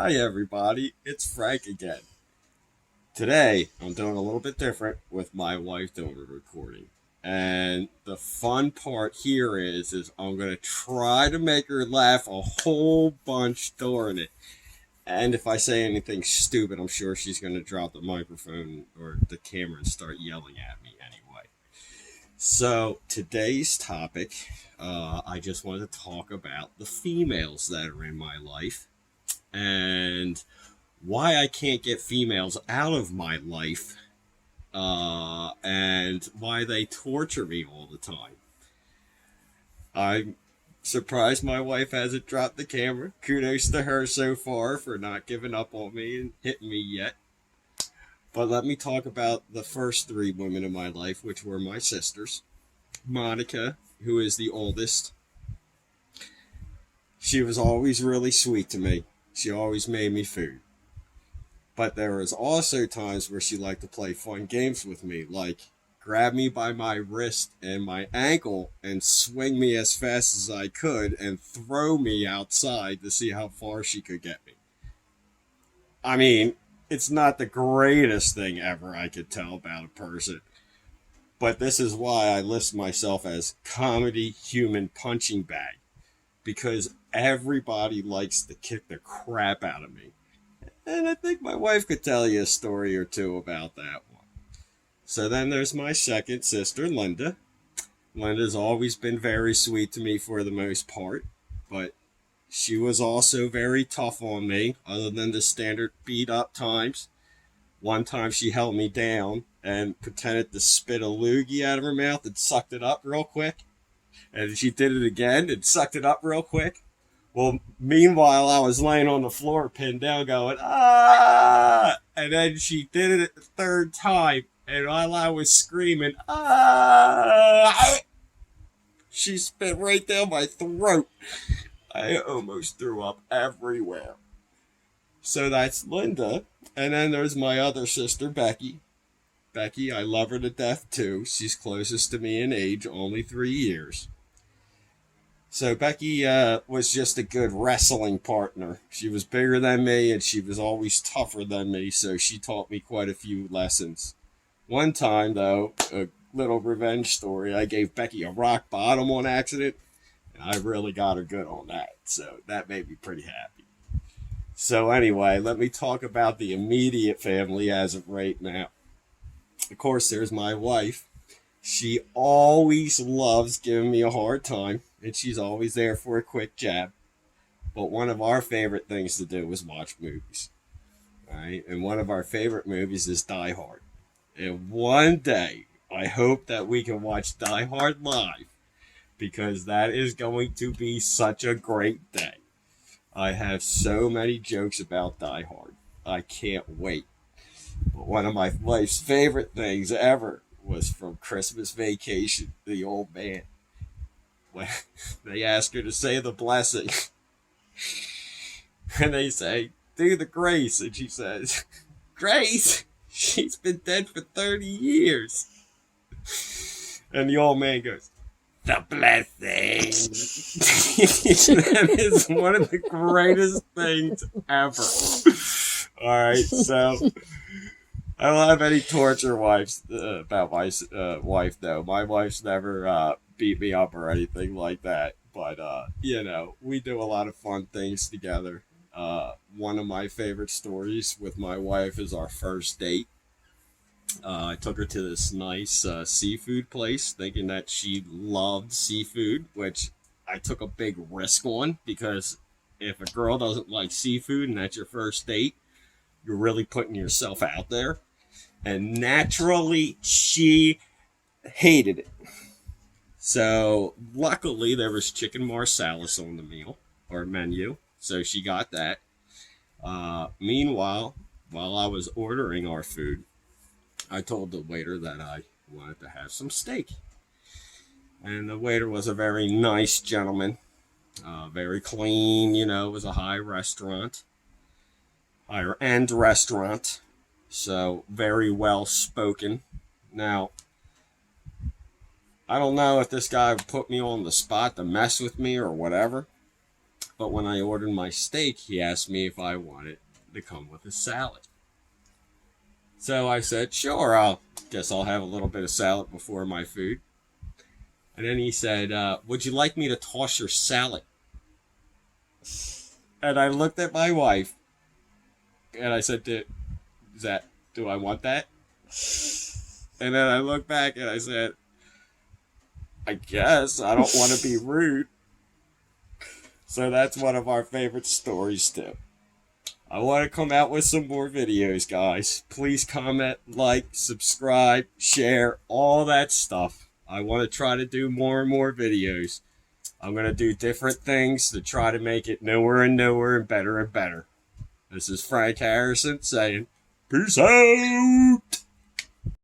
Hi, everybody. It's Frank again. Today, I'm doing a little bit different with my wife doing the recording. And the fun part here is I'm going to try to make her laugh a whole bunch during it. And if I say anything stupid, I'm sure she's going to drop the microphone or the camera and start yelling at me anyway. So, today's topic, I just wanted to talk about the females that are in my life and why I can't get females out of my life, and why they torture me all the time. I'm surprised my wife hasn't dropped the camera. Kudos to her so far for not giving up on me and hitting me yet. But let me talk about the first three women in my life, which were my sisters. Monica, who is the oldest, she was always really sweet to me. She always made me food. But there was also times where she liked to play fun games with me, like grab me by my wrist and my ankle and swing me as fast as I could and throw me outside to see how far she could get me. I mean, it's not the greatest thing ever I could tell about a person, but this is why I list myself as comedy human punching bag, because everybody likes to kick the crap out of me. And I think my wife could tell you a story or two about that one. So then there's my second sister, Linda. Linda's always been very sweet to me for the most part, but she was also very tough on me, other than the standard beat up times. One time she held me down and pretended to spit a loogie out of her mouth and sucked it up real quick. And she did it again and sucked it up real quick. Well, meanwhile, I was laying on the floor, pinned down, going, ah! And then she did it the third time. And while I was screaming, ah! She spit right down my throat. I almost threw up everywhere. So that's Linda. And then there's my other sister, Becky. Becky, I love her to death, too. She's closest to me in age, only 3 years. So Becky was just a good wrestling partner. She was bigger than me and she was always tougher than me, so she taught me quite a few lessons. One time, though, a little revenge story, I gave Becky a rock bottom on accident, and I really got her good on that, so that made me pretty happy. So anyway, let me talk about the immediate family as of right now. Of course, there's my wife. She always loves giving me a hard time, and she's always there for a quick jab. But one of our favorite things to do is watch movies. Right? And one of our favorite movies is Die Hard. And one day, I hope that we can watch Die Hard live, because that is going to be such a great day. I have so many jokes about Die Hard. I can't wait. But one of my wife's favorite things ever was from Christmas Vacation, the old man. When they ask her to say the blessing, and they say, do the grace, and she says, Grace? She's been dead for 30 years. And the old man goes, the blessing. That is one of the greatest things ever. Alright, so I don't have any torture wives about my wife, though. My wife's never beat me up or anything like that. But, we do a lot of fun things together. One of my favorite stories with my wife is our first date. I took her to this nice seafood place, thinking that she loved seafood, which I took a big risk on, because if a girl doesn't like seafood and that's your first date, you're really putting yourself out there. And naturally, she hated it. So, luckily, there was chicken marsalis on the menu, so she got that. Meanwhile, while I was ordering our food, I told the waiter that I wanted to have some steak. And the waiter was a very nice gentleman, very clean, it was a higher end restaurant, so very well spoken. Now, I don't know if this guy put me on the spot to mess with me or whatever, But when I ordered my steak, he asked me if I wanted to come with a salad. So I said, sure, guess I'll have a little bit of salad before my food. And then he said, would you like me to toss your salad? And I looked at my wife and I said, do I want that? And then I looked back and I said, I guess I don't want to be rude. So that's one of our favorite stories too. I want to come out with some more videos, guys. Please comment, like, subscribe, share, all that stuff. I want to try to do more and more videos. I'm going to do different things to try to make it newer and newer and better and better. This is Frank Harrison saying, peace out!